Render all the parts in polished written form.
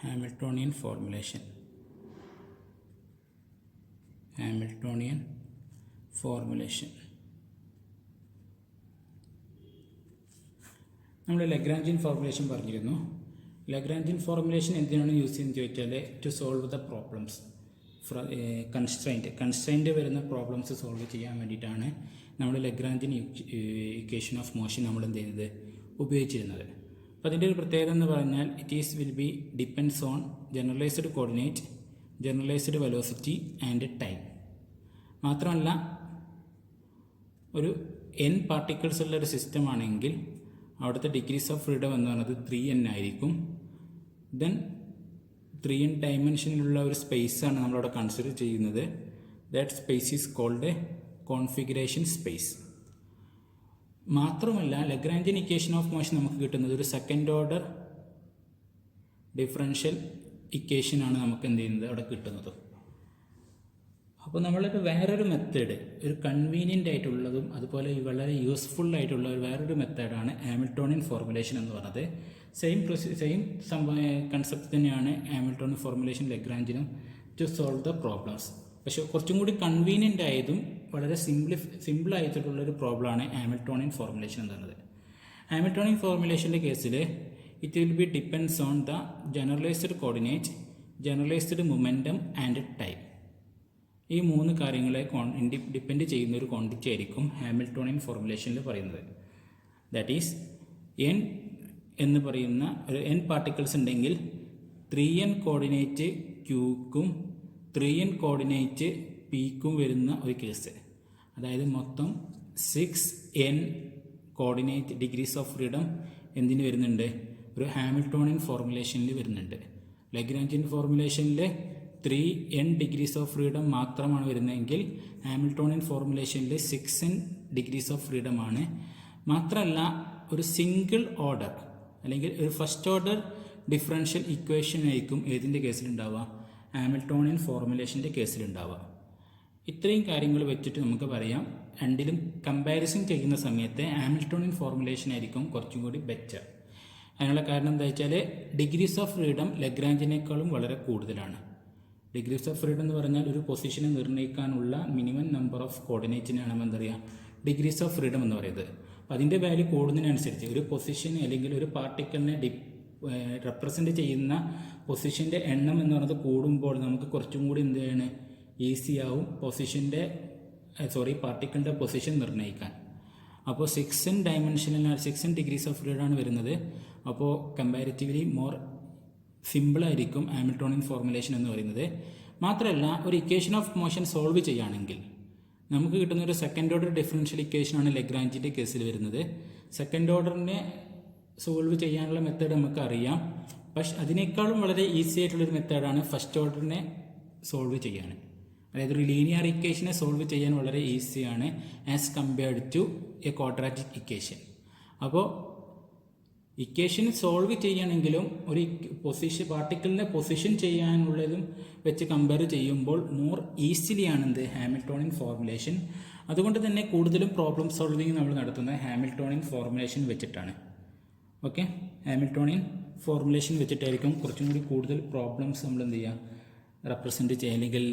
Hamiltonian formulation. നമ്മൾ Lagrangian formulation പറഞ്ഞിരുന്നു. Lagrangian formulation എന്തിനാണ് യൂസ് ചെയ്യുന്നത് ചോദിച്ചാൽ to solve the problems constraint വരുന്ന പ്രോബ്ലംസ് സോൾവ് ചെയ്യാൻ വേണ്ടിയിട്ടാണ് നമ്മൾ ലഗ്രാഞ്ചിയൻ ഇക്വേഷൻ ഓഫ് മോഷൻ നമ്മൾ എന്ത് ചെയ്യുന്നത് ഉപയോഗിച്ചിരുന്നത്. അപ്പോൾ അതിൻ്റെ ഒരു പ്രത്യേകത എന്ന് പറഞ്ഞാൽ will be depends on generalised coordinate, generalised velocity and time. മാത്രമല്ല ഒരു n പാർട്ടിക്കിൾസ് ഉള്ളൊരു സിസ്റ്റം ആണെങ്കിൽ അവിടുത്തെ ഡിഗ്രീസ് ഓഫ് ഫ്രീഡം എന്ന് പറയുന്നത് 3n ആയിരിക്കും. ദെൻ 3n ഡയമെൻഷനിലുള്ള ഒരു സ്പേസാണ് നമ്മളവിടെ കൺസിഡർ ചെയ്യുന്നത്. That space is called a configuration space. മാത്രമല്ല ലഗ്രാഞ്ചിയൻ ഇക്വേഷൻ ഓഫ് മോഷൻ നമുക്ക് കിട്ടുന്നത് ഒരു സെക്കൻഡ് ഓർഡർ ഡിഫറൻഷ്യൽ ഇക്വേഷനാണ് നമുക്ക് എന്ത് ചെയ്യുന്നത് അവിടെ കിട്ടുന്നത്. അപ്പോൾ നമ്മളൊരു വേറൊരു മെത്തേഡ്, ഒരു കൺവീനിയൻ്റ് ആയിട്ടുള്ളതും അതുപോലെ വളരെ യൂസ്ഫുൾ ആയിട്ടുള്ള ഒരു വേറൊരു മെത്തേഡാണ് ഹാമിൽട്ടോണിയൻ ഫോർമുലേഷൻ എന്ന് പറയുന്നത്. സെയിം കൺസെപ്റ്റ് തന്നെയാണ് ഹാമിൽട്ടോണിയൻ ഫോർമുലേഷൻ ലഗ്രാഞ്ചിനും ടു സോൾവ് ദ പ്രോബ്ലംസ്. പക്ഷേ കുറച്ചും കൂടി കൺവീനിയൻ്റ് ആയതും വളരെ സിമ്പിൾ ആയിട്ടുള്ളൊരു പ്രോബ്ലമാണ് ഹാമിൽട്ടോണിയൻ ഫോർമുലേഷൻ എന്ന് പറയുന്നത്. ഹാമിൽട്ടോണിയൻ ഫോർമുലേഷൻ്റെ കേസിൽ it will be depends on the generalised coordinate, generalised momentum and time. ഈ മൂന്ന് കാര്യങ്ങളെ ഡിപ്പെൻഡ് ചെയ്യുന്ന ഒരു ക്വാണ്ടിറ്റി ആയിരിക്കും ഹാമിൽട്ടോണിയൻ ഫോർമുലേഷനിൽ പറയുന്നത്. ദാറ്റ് ഈസ് n എന്ന് പറയുന്ന ഒരു n പാർട്ടിക്കിൾസ് ഉണ്ടെങ്കിൽ 3n കോർഡിനേറ്റ് ക്യൂക്കും 3n കോർഡിനേറ്റ് പിക്കും വരുന്ന ഒരു കേസ്. അതായത് മൊത്തം 6n coordinate degrees of freedom എന്തിന് വരുന്നുണ്ട്, ഒരു ഹാമിൽട്ടോണിയൻ ഫോർമുലേഷനിൽ വരുന്നുണ്ട്. ലഗ്രാഞ്ചിയൻ ഫോർമുലേഷനിൽ 3n ഡിഗ്രീസ് ഓഫ് ഫ്രീഡം മാത്രമാണ് വരുന്നതെങ്കിൽ ഹാമിൽട്ടോണിയൻ ഫോർമുലേഷനിൽ 6n ഡിഗ്രീസ് ഓഫ് ഫ്രീഡം ആണ്. മാത്രമല്ല ഒരു സിംഗിൾ ഓർഡർ അല്ലെങ്കിൽ ഒരു ഫസ്റ്റ് ഓർഡർ ഡിഫറൻഷ്യൽ ഇക്വേഷൻ ആയിരിക്കും ഏതിൻ്റെ കേസിലുണ്ടാവുക, ഹാമിൽട്ടോണിയൻ ഫോർമുലേഷൻ്റെ കേസിലുണ്ടാവുക. ഇത്രയും കാര്യങ്ങൾ വെച്ചിട്ട് നമുക്ക് പറയാം രണ്ടിലും കമ്പാരിസൺ ചെയ്യുന്ന സമയത്ത് ഹാമിൽട്ടോണിയൻ ഫോർമുലേഷൻ ആയിരിക്കും കുറച്ചും കൂടി ബെറ്റർ. അതിനുള്ള കാരണം എന്താ വെച്ചാൽ ഡിഗ്രീസ് ഓഫ് ഫ്രീഡം ലഗ്രാഞ്ചിനേക്കാളും വളരെ കൂടുതലാണ്. ഡിഗ്രീസ് ഓഫ് ഫ്രീഡം എന്ന് പറഞ്ഞാൽ ഒരു പൊസിഷനെ നിർണ്ണയിക്കാനുള്ള മിനിമം നമ്പർ ഓഫ് കോർഡിനേറ്റിനാണ് എന്താ പറയുക ഡിഗ്രീസ് ഓഫ് ഫ്രീഡം എന്ന് പറയുന്നത്. അപ്പോൾ അതിൻ്റെ വാല്യൂ കൂടുന്നതിനനുസരിച്ച് ഒരു പൊസിഷൻ അല്ലെങ്കിൽ ഒരു പാർട്ടിക്കിളിനെ റെപ്രസെൻറ്റ് ചെയ്യുന്ന പൊസിഷൻ്റെ എണ്ണം എന്ന് പറയുന്നത് കൂടുമ്പോൾ നമുക്ക് കുറച്ചും കൂടി എന്ത് ചെയ്യാണ് ഈസി ആവും പാർട്ടിക്കിളിൻ്റെ പൊസിഷൻ നിർണ്ണയിക്കാൻ. അപ്പോൾ 6n ഡിഗ്രീസ് ഓഫ് ഫ്രീഡം ആണ് വരുന്നത്. അപ്പോൾ കമ്പാരിറ്റീവ്ലി മോർ സിമ്പിളായിരിക്കും ഹാമിൽട്ടോണിയൻ ഫോർമുലേഷൻ എന്ന് പറയുന്നത്. മാത്രമല്ല ഒരു ഇക്വേഷൻ ഓഫ് മോഷൻ സോൾവ് ചെയ്യുകയാണെങ്കിൽ നമുക്ക് കിട്ടുന്ന ഒരു സെക്കൻഡ് ഓർഡർ ഡിഫറൻഷ്യൽ ഇക്വേഷനാണ് ലഗ്രാഞ്ചിൻ്റെ കേസിൽ വരുന്നത്. സെക്കൻഡ് ഓർഡറിനെ സോൾവ് ചെയ്യാനുള്ള മെത്തേഡ് നമുക്ക് അറിയാം. പക്ഷെ അതിനേക്കാളും വളരെ ഈസി ആയിട്ടുള്ളൊരു മെത്തേഡാണ് ഫസ്റ്റ് ഓർഡറിനെ സോൾവ് ചെയ്യാൻ. അതായത് ഒരു ലീനിയർ ഇക്വേഷനെ സോൾവ് ചെയ്യാൻ വളരെ ഈസിയാണ് as compared to a quadratic equation. അപ്പോൾ ഇക്വേഷൻ സോൾവ് ചെയ്യുകയാണെങ്കിലും ഒരു പാർട്ടിക്കിളിനെ പൊസിഷൻ ചെയ്യാനുള്ളതും വെച്ച് കമ്പയർ ചെയ്യുമ്പോൾ മോർ ഈസിലിയാണ് എന്ത് ഹാമിൽട്ടോണിയൻ ഫോർമുലേഷൻ. അതുകൊണ്ട് തന്നെ കൂടുതലും പ്രോബ്ലം സോൾവിങ് നമ്മൾ നടത്തുന്നത് ഹാമിൽട്ടോണിയൻ ഫോർമുലേഷൻ വെച്ചിട്ടാണ്. ഓക്കെ, ഹാമിൽട്ടോണിയൻ ഫോർമുലേഷൻ വെച്ചിട്ടായിരിക്കും കുറച്ചും കൂടി കൂടുതൽ പ്രോബ്ലംസ് നമ്മൾ എന്ത് ചെയ്യുക റെപ്രസെൻറ്റ് ചെയ്യുക അല്ലെങ്കിൽ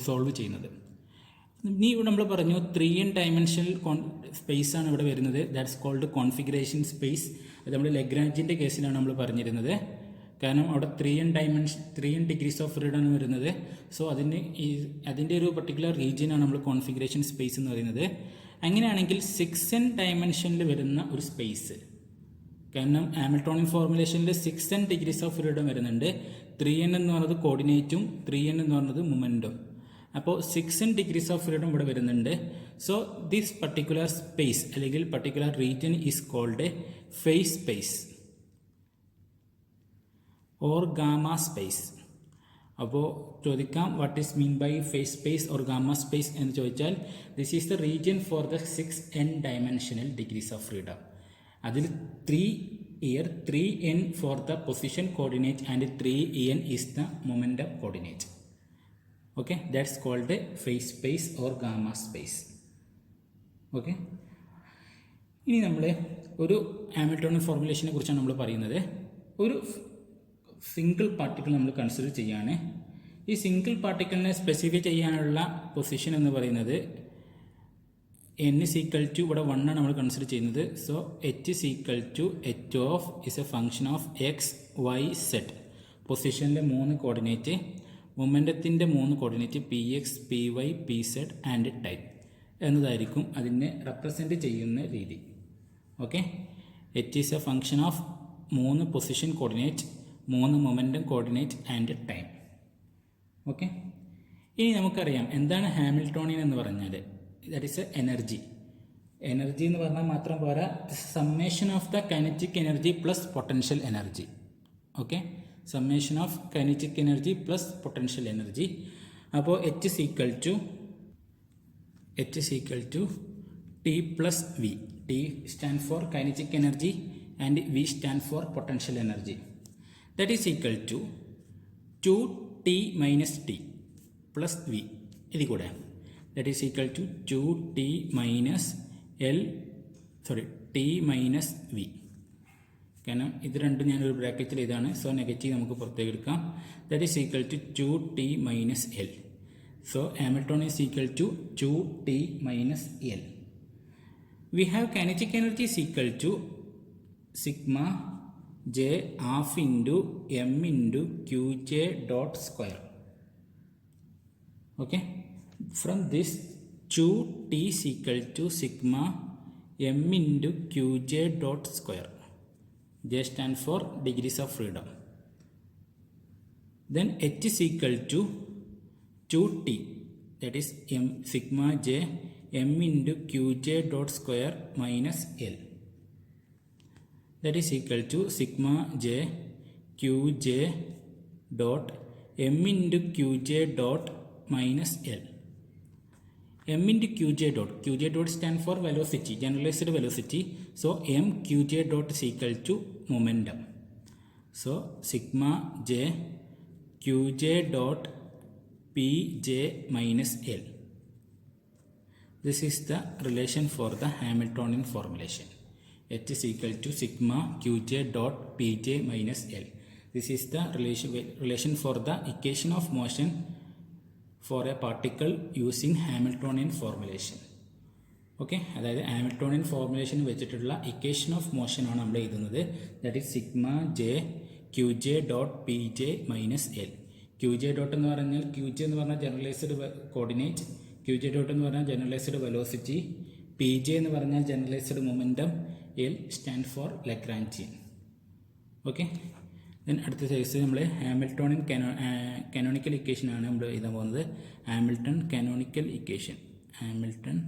സോൾവ് ചെയ്യുന്നത്. ഇനി ഇവിടെ നമ്മൾ പറഞ്ഞു 3n ഡയമെൻഷണൽ സ്പേസ് ആണ് ഇവിടെ വരുന്നത്. That's called configuration space. അത് നമ്മൾ ലഗ്രാഞ്ചിൻ്റെ കേസിലാണ് നമ്മൾ പറഞ്ഞിരുന്നത്. കാരണം അവിടെ 3n ഡിഗ്രീസ് ഓഫ് ഫ്രീഡം ആണ് വരുന്നത്. സോ അതിൻ്റെ ഒരു പർട്ടിക്കുലർ റീജിയനാണ് നമ്മൾ കോൺഫിഗറേഷൻ സ്പേസ് എന്ന് പറയുന്നത്. അങ്ങനെയാണെങ്കിൽ 6n ഡയമെൻഷനിൽ വരുന്ന ഒരു സ്പേസ്, കാരണം ഹാമിൽട്ടോണിയൻ ഫോർമുലേഷനിൽ 6n ഡിഗ്രീസ് ഓഫ് ഫ്രീഡം വരുന്നുണ്ട്. 3n എന്ന് പറയുന്നത് കോർഡിനേറ്റും 3n എന്ന് പറയുന്നത് മൊമെൻറ്റും. അപ്പോൾ 6n ഡിഗ്രീസ് ഓഫ് ഫ്രീഡം ഇവിടെ വരുന്നുണ്ട്. സോ ദിസ് പർട്ടിക്കുലർ സ്പേസ് അല്ലെങ്കിൽ particular region is called a phase space or gamma space. അപ്പോൾ ചോദിക്കാം what is mean by phase space or gamma space എന്ന് ചോദിച്ചാൽ this is the region for the 6n dimensional degrees of freedom. അതിൽ 3n for the position coordinate and 3en is the momentum coordinate. Okay, that's called phase space or gamma space. Okay, ഇനി നമ്മൾ ഒരു Hamiltonian ഫോർമുലേഷനെ കുറിച്ചാണ് നമ്മൾ പറയുന്നത്. ഒരു single particle നമ്മൾ consider ചെയ്യുകയാണ്. ഈ സിംഗിൾ പാർട്ടിക്കിളിനെ സ്പെസിഫൈ ചെയ്യാനുള്ള പൊസിഷൻ എന്ന് പറയുന്നത് n is equal to ഇവിടെ 1 ആണ് നമ്മൾ കൺസിഡർ ചെയ്യുന്നത്. So h is equal to h of is a function of x, y, z. പൊസിഷനിലെ 3 കോർഡിനേറ്റ്, മൊമെൻറ്റത്തിൻ്റെ 3 coordinate p x, p y, p z and time എന്നതായിരിക്കും അതിനെ റെപ്രസെൻറ്റ് ചെയ്യുന്ന രീതി. Okay, H is a function of 3 position coordinate, 3 momentum coordinate and time. Okay, ഇനി നമുക്കറിയാം എന്താണ് Hamiltonian എന്ന് പറഞ്ഞാൽ. That is a energy. Energy എന്ന് പറഞ്ഞാൽ മാത്രം പോരാ, summation of the kinetic energy plus potential energy. Okay, summation of kinetic energy plus potential energy. അപ്പോൾ H is equal to T plus V. T stand for kinetic energy and V stand for potential energy. That is equal to 2T minus T plus V. ഇത് കൂടെ that is equal to 2T minus T minus V. കാരണം ഇത് രണ്ടും ഞാനൊരു ബ്രാക്കറ്റിൽ ഇതാണ്. So negative നമുക്ക് പുറത്തേക്ക് എടുക്കാം. That is equal to 2T minus L. So Hamiltonian is equal to 2T minus L. We have kinetic energy is equal to sigma j half into m into qj dot square. Okay, from this 2T is equal to sigma m into qj dot square. J stands for degrees of freedom. Then H is equal to 2T, that is m sigma j m into qj dot square minus L. That is equal to sigma j qj dot m into qj dot minus L. M into qj dot stand for velocity, generalized velocity. So m qj dot is equal to momentum. So sigma j qj dot pj minus L. This is the relation for the Hamiltonian formulation. H is equal to sigma qj dot pj minus L. This is the relation for the equation of motion for a particle using Hamiltonian formulation. Okay, അതായത് Hamiltonian formulation വെച്ചിട്ടുള്ള equation of motion ആണ് നമ്മൾ എഴുതുന്നത്. That is sigma j q j dot p j minus L. Q j dot എന്ന് പറഞ്ഞാൽ q j എന്ന് പറഞ്ഞാൽ generalised coordinate, q j dot എന്ന് പറഞ്ഞാൽ ജനറലൈസ്ഡ് വെലോസിറ്റി, പി ജെ എന്ന് പറഞ്ഞാൽ generalised momentum, L stand for Lagrangian. Okay, then അടുത്ത സൈസ് നമ്മൾ ഹാമിൽട്ടോണിയൻ കാനോണിക്കൽ ഇക്വേഷൻ ആണ് നമ്മൾ എഴുതാൻ പോകുന്നത്. Hamilton canonical equation. Hamilton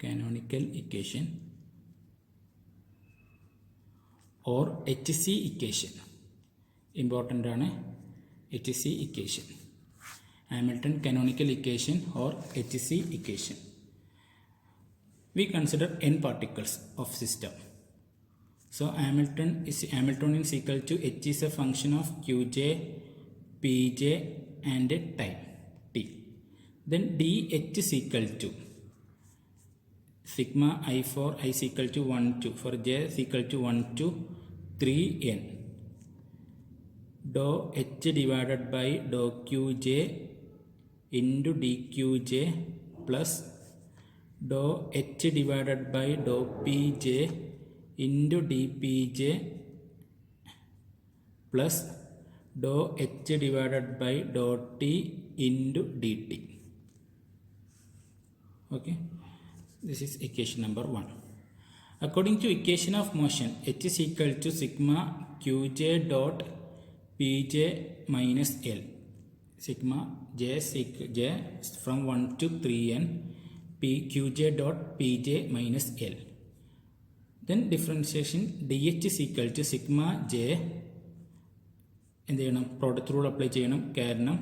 canonical equation or HC equation. Important ആണ് HC equation. Hamilton canonical equation or HC equation. We consider n particles of system. So Hamiltonian is equal to H is a function of Qj, Pj and time t. Then dH is equal to sigma I for I is equal to 1 to, for j is equal to 1 to 3n dou h divided by dou qj into dqj plus dou h divided by dou pj into dpj plus dou h divided by dou t into dt. Okay, this is equation number 1. According to equation of motion, H is equal to sigma qj dot pj minus L. Sigma j from 1 to 3n qj dot pj minus L. Then differentiation dH is equal to sigma j എന്ത് ചെയ്യണം, product rule apply ചെയ്യണം. കാരണം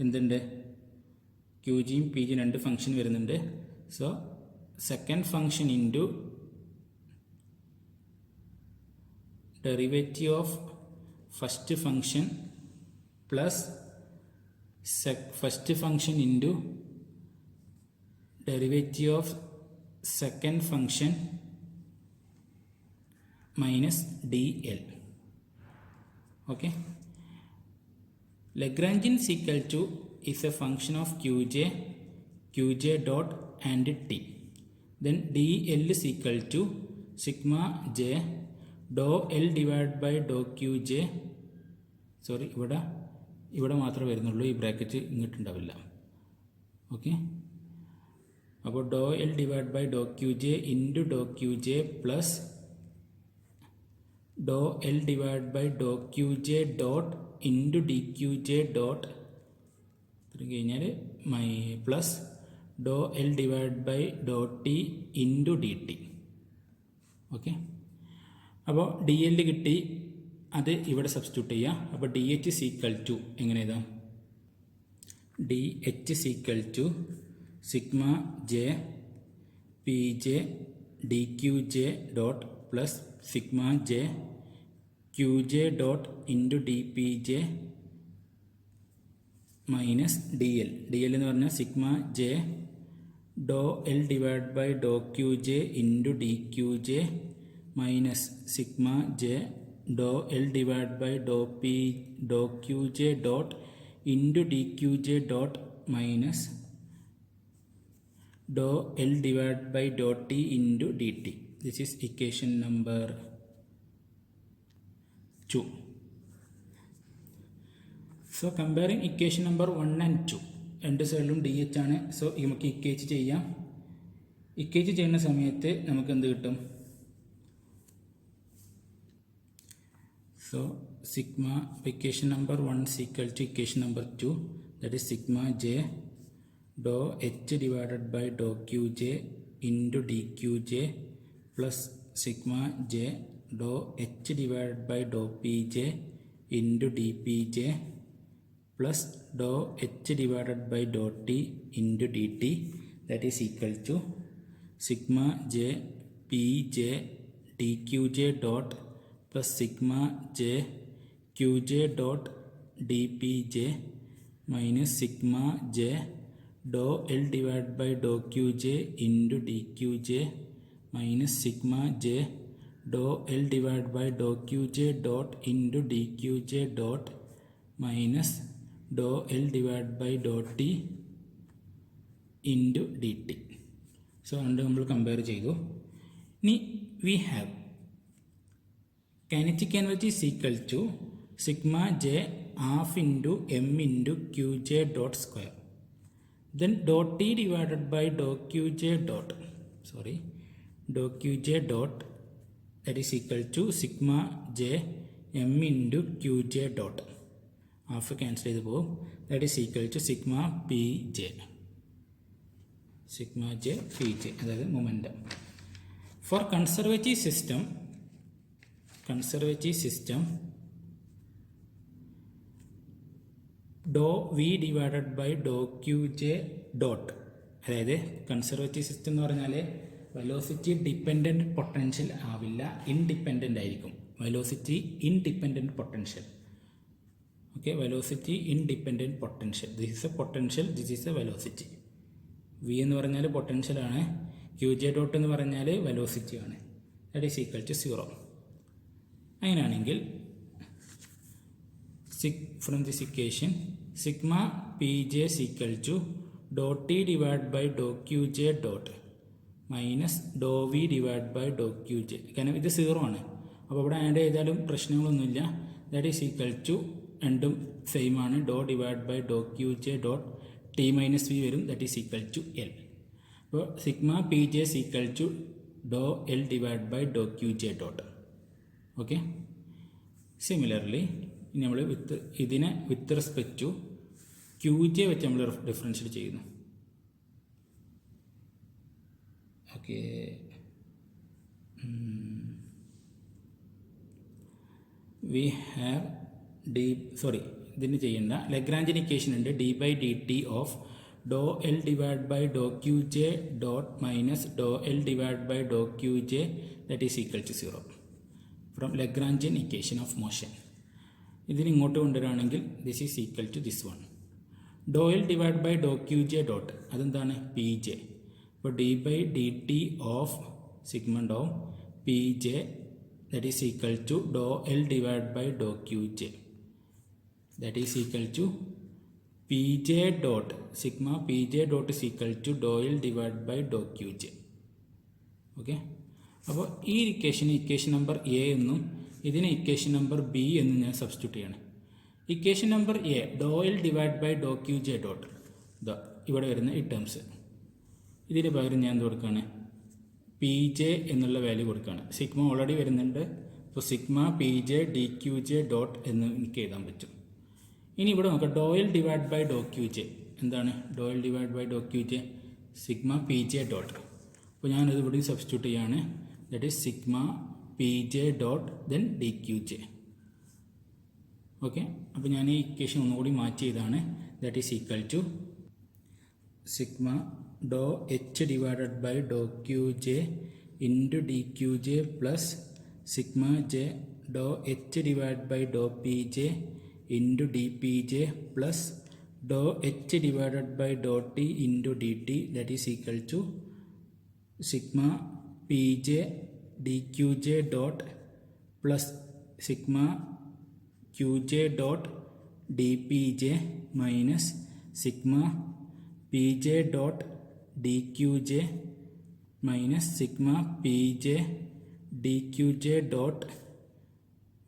എന്തുണ്ട്, Q ജിയും P ജിയും രണ്ട് function വരുന്നുണ്ട്. So second function into derivative of first function plus first function into derivative of second function minus dl. Okay, Lagrangian is equal to is a function of qj dot and t. Then dl is equal to sigma j dou l divided by dou qj. Sorry, ഇവിടെ മാത്രമേ വരുന്നുള്ളൂ, ഈ bracket ഇങ്ങോട്ടുണ്ടാവില്ല. Okay, അപ്പോൾ ഡോ L divide by Dr q j into dou q j plus dou L divide by Dr q j dot into d q j dot ഇത്രയും കഴിഞ്ഞാൽ plus dou L divide by Dr t into d t. Okay, അപ്പോൾ d L കിട്ടി, അത് ഇവിടെ substitute ചെയ്യാം. അപ്പോൾ d H is equal to എങ്ങനെ എഴുതാം? D H is equal to sigma j p j d q j dot plus sigma j q j dot into d p j minus d L. D L എന്ന് പറഞ്ഞാൽ sigma j doh L divide by Dr q j into d q j minus sigma j doh L divide by Dr q j dot into d q j dot minus Dr L divide by Dr t into d t. This is equation number 2. So comparing equation number 1 and 2, രണ്ട് സൈഡിലും D H ആണ്. So നമുക്ക് equate ചെയ്യാം. Equate ചെയ്യുന്ന സമയത്ത് നമുക്ക് എന്ത് കിട്ടും? So sigma equation number 1 is equal to equation number 2, that is sigma j dou h divided by dou qj into dqj plus sigma j dou h divided by dou pj into dpj plus dou h divided by dou t into dt, that is equal to sigma j pj dqj dot plus sigma j qj dot dpj minus sigma j dou l divided by dou qj into dqj minus sigma j dou l divided by dou qj dot into dqj dot minus dou l divided by dou t into dt. So രണ്ട് നമ്മൾ compare ചെയ്തു. ഇനി we have kinetic energy is equal to sigma j half into m into qj dot square. Then dot t divided by dou qj dot that is equal to sigma j m into qj dot. Half cancel ചെയ്ത് പോകും. That is equal to sigma pj. Sigma j pj അതായത് momentum. For conservative system do v divided by Dr q j dot, അതായത് conservative system എന്ന് പറഞ്ഞാൽ velocity dependent potential ആവില്ല, independent ആയിരിക്കും. Velocity independent potential. Okay, velocity independent potential. This is a potential, this is a velocity. V എന്ന് പറഞ്ഞാൽ പൊട്ടൻഷ്യലാണ്, q j dot എന്ന് പറഞ്ഞാൽ വെലോസിറ്റിയാണ്. That is equal to 0. അങ്ങനെയാണെങ്കിൽ from this equation sigma p j is equal to do t divide by Dr q j dot minus do v divide by Dr q j. കാരണം ഇത് 0 ആണ്, അപ്പോൾ ഇവിടെ add ചെയ്താലും പ്രശ്നങ്ങളൊന്നുമില്ല. ദാറ്റ് ഈസ് ഈക്വൽ ടു രണ്ടും same ആണ്. Do divide by Dr q j dot t minus v വരും. That is equal to l. അപ്പോൾ sigma p j is equal to do L divide by Dr q j dot. Okay, similarly നമ്മൾ ഇതിനെ with respect to q j വെച്ച് നമ്മൾ differential ചെയ്യുന്നു. Okay, we have ഇതിന് ചെയ്യേണ്ട Lagrangian equation ഉണ്ട്. D by d t of do L divide by Dr q j dot minus Dr L divide by Dr q j that is equal to 0 from Lagrangian equation of motion. ഇതിന് ഇങ്ങോട്ട് കൊണ്ടുവരികയാണെങ്കിൽ this is equal to this one. Do L divide by Dr q j dot അതെന്താണ്? P j. അപ്പോൾ d by d t of sigma Dr p j that is equal to doh L divide by Dr q j that is equal to p j dot sigma p j dot is equal to doh L divide by Dr q j. Okay, അപ്പോൾ ഈ equation number A എന്നും ഇതിന് equation number B എന്നും ഞാൻ substitute ചെയ്യണം. Equation number a do L divide by Dr q j dot ഇവിടെ വരുന്ന ഈ ടേംസ്, ഇതിന് പകരം ഞാൻ എന്ത് കൊടുക്കുകയാണ്, പി ജെ എന്നുള്ള വാല്യൂ കൊടുക്കുകയാണ്. സിഗ്മ ഓൾറെഡി വരുന്നുണ്ട്, അപ്പോൾ sigma p j d q j dot എന്ന് എനിക്ക് എഴുതാൻ പറ്റും. ഇനി ഇവിടെ നോക്കാം, do L divide by Dr q j എന്താണ്, do L divide by Dr q j sigma p j dot. അപ്പോൾ ഞാനത് ഇവിടെ സബ്സ്റ്റിറ്റ്യൂട്ട് ചെയ്യാണ്, that is sigma p j dot then d q j. Okay, അപ്പോൾ ഞാൻ ഈ ഇക്വേഷൻ ഒന്നുകൂടി മാറ്റി ചെയ്താണ്, that is equal to sigma Dr H divided by Dr q j into d q j plus sigma j doh H divide by Dr p j into d p j plus doh H divided by Dr t into d t that is equal to sigma p j d q j dot plus sigma q j dot d p j minus sigma p j dot d q j minus sigma p j d q j dot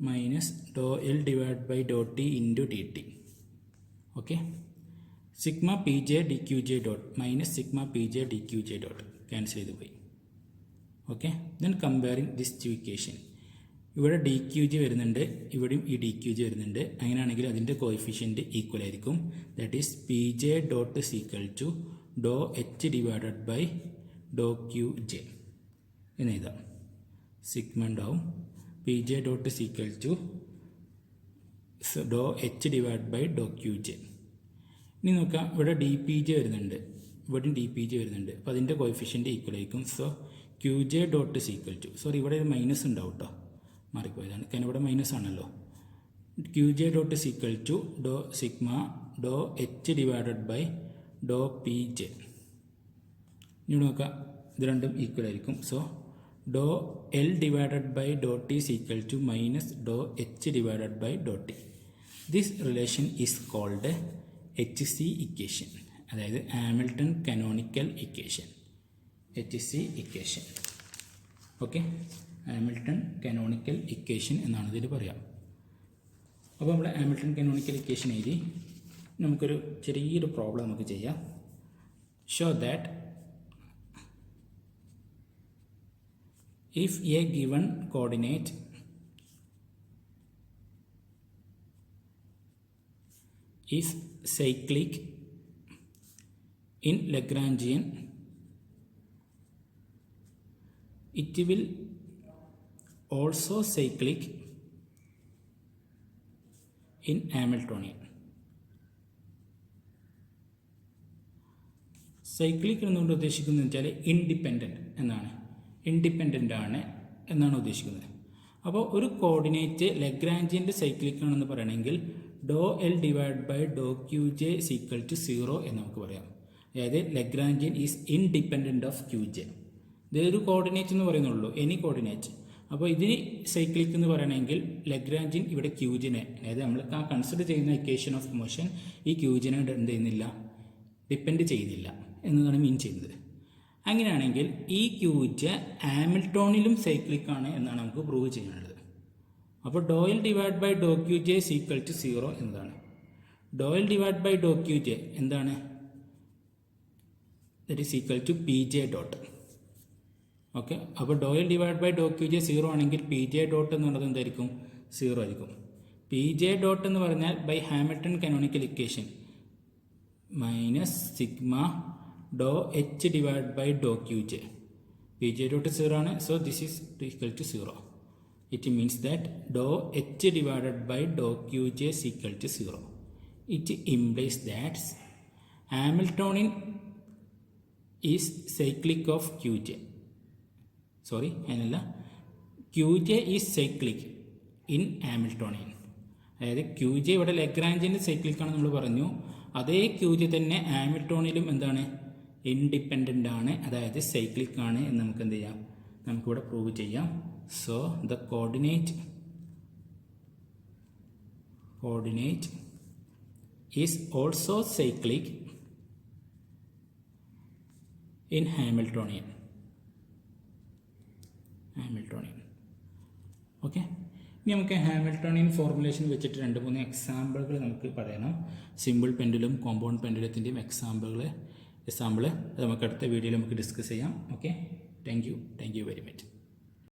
minus Dr L divide by Dr t into d t. Okay, sigma p j d q j dot minus sigma p j d q j dot cancel ചെയ്ത് പോയി. Okay, then comparing this two equation, ഇവിടെ d q j വരുന്നുണ്ട്, ഇവിടെയും ഈ d q j വരുന്നുണ്ട്. അങ്ങനെയാണെങ്കിൽ അതിൻ്റെ coefficient equal ആയിരിക്കും, that is p j dot is equal to doh H divided by Dr q j എന്ന് എഴുതാം. സിഗ്മ ഉണ്ടാവും p j dot is equal to doh H divide by Dr q j. ഇനി നോക്കാം, ഇവിടെ D p J വരുന്നുണ്ട്, ഇവിടെയും D p J വരുന്നുണ്ട്, അപ്പോൾ അതിൻ്റെ കോഎഫിഷ്യൻറ്റ് ഈക്വൽ ആയിരിക്കും. So q j dot is equal to, sorry ഇവിടെ ഒരു മൈനസ് ഉണ്ടാവും കേട്ടോ, മാറിപ്പോയതാണ്, കാരണം ഇവിടെ മൈനസ് ആണല്ലോ. Q j dot is equal to do sigma Dr H divided by Dr p j. ഇനി നോക്കാം, ഇത് രണ്ടും ഈക്വൽ ആയിരിക്കും. So do l divided by Dr t is equal to minus do H divided by Dr t. This relation is called H C equation, അതായത് Hamilton canonical equation, H C equation. Okay, Hamilton canonical equation എന്നാണ് ഇതിൽ പറയാം. അപ്പോൾ നമ്മൾ Hamilton canonical equation എഴുതി നമുക്കൊരു ചെറിയൊരു problem നമുക്ക് ചെയ്യാം. Show that if A given coordinate is cyclic in Lagrangian, it will also cyclic in Hamiltonian. Cyclic എന്നുകൊണ്ട് ഉദ്ദേശിക്കുന്നത് വെച്ചാൽ ഇൻഡിപെൻഡൻറ്റ് എന്നാണ്, ഇൻഡിപെൻഡൻ്റ് ആണ് എന്നാണ് ഉദ്ദേശിക്കുന്നത്. അപ്പോൾ ഒരു കോർഡിനേറ്റ് ലഗ്രാഞ്ചിയൻ്റെ സൈക്ലിക് ആണെന്ന് പറയണമെങ്കിൽ do L divide by Dr q j is equal to 0 എന്ന് നമുക്ക് പറയാം. അതായത് Lagrangian is independent of q j. ഇതൊരു കോർഡിനേറ്റ് എന്ന് പറയുന്നുള്ളൂ, എനി കോർഡിനേറ്റ്. അപ്പോൾ ഇതിന് സൈക്ലിക് എന്ന് പറയണമെങ്കിൽ ലഗ്രാഞ്ചിയൻ ഇവിടെ ക്യൂജിനെ, അതായത് നമ്മൾ ആ കൺസിഡർ ചെയ്യുന്ന ഇക്വേഷൻ ഓഫ് മോഷൻ ഈ ക്യൂജിനെ എന്ത് ചെയ്യുന്നില്ല, ഡിപ്പെൻഡ് ചെയ്യുന്നില്ല എന്നതാണ് മീൻ ചെയ്യുന്നത്. അങ്ങനെയാണെങ്കിൽ ഈ ക്യൂജ ഹാമിൽട്ടോണിലും സൈക്ലിക് ആണ് എന്നാണ് നമുക്ക് പ്രൂവ് ചെയ്യാനുള്ളത്. അപ്പോൾ ഡോ L divide by Dr q j is equal to 0 എന്നതാണ്. Do L divide by Dr q j എന്താണ്, that is equal to p j dot. Okay, അപ്പോൾ ഡോ L divide by Dr q j 0 ആണെങ്കിൽ P j dot എന്നുള്ളത് എന്തായിരിക്കും, 0 ആയിരിക്കും. P j dot എന്ന് പറഞ്ഞാൽ by Hamilton canonical equation minus sigma Dr H divide by Dr q j. P j dot 0 ആണ്, so this is equal to 0. It means that doh H divided by Dr q j is equal to 0. It implies that Hamiltonian is cyclic of QJ. Sorry, അതിനല്ല, QJ is cyclic in Hamiltonian. അതായത് QJ ഇവിടെ ലഗ്രാഞ്ചിൻ്റെ cyclic ആണെന്ന് നമ്മൾ പറഞ്ഞു, അതേ QJ തന്നെ ഹാമിൽട്ടോണിലും എന്താണ്, independent ആണ്, അതായത് സൈക്ലിക് ആണ് എന്ന് നമുക്ക് എന്ത് ചെയ്യാം, നമുക്കിവിടെ പ്രൂവ് ചെയ്യാം. So the coordinate is also cyclic in Hamiltonian. Okay, ഇനി നമുക്ക് ഹാമിൽട്ടോണിയൻ ഫോർമുലേഷൻ വെച്ചിട്ട് 2-3 എക്സാമ്പിളുകൾ നമുക്ക് പറയണം. സിമ്പിൾ പെൻഡുലും കോമ്പൗണ്ട് പെൻഡുലത്തിൻ്റെയും എക്സാമ്പിൾ നമുക്ക് അടുത്ത വീഡിയോയിൽ നമുക്ക് ഡിസ്കസ് ചെയ്യാം. Okay, thank you very much.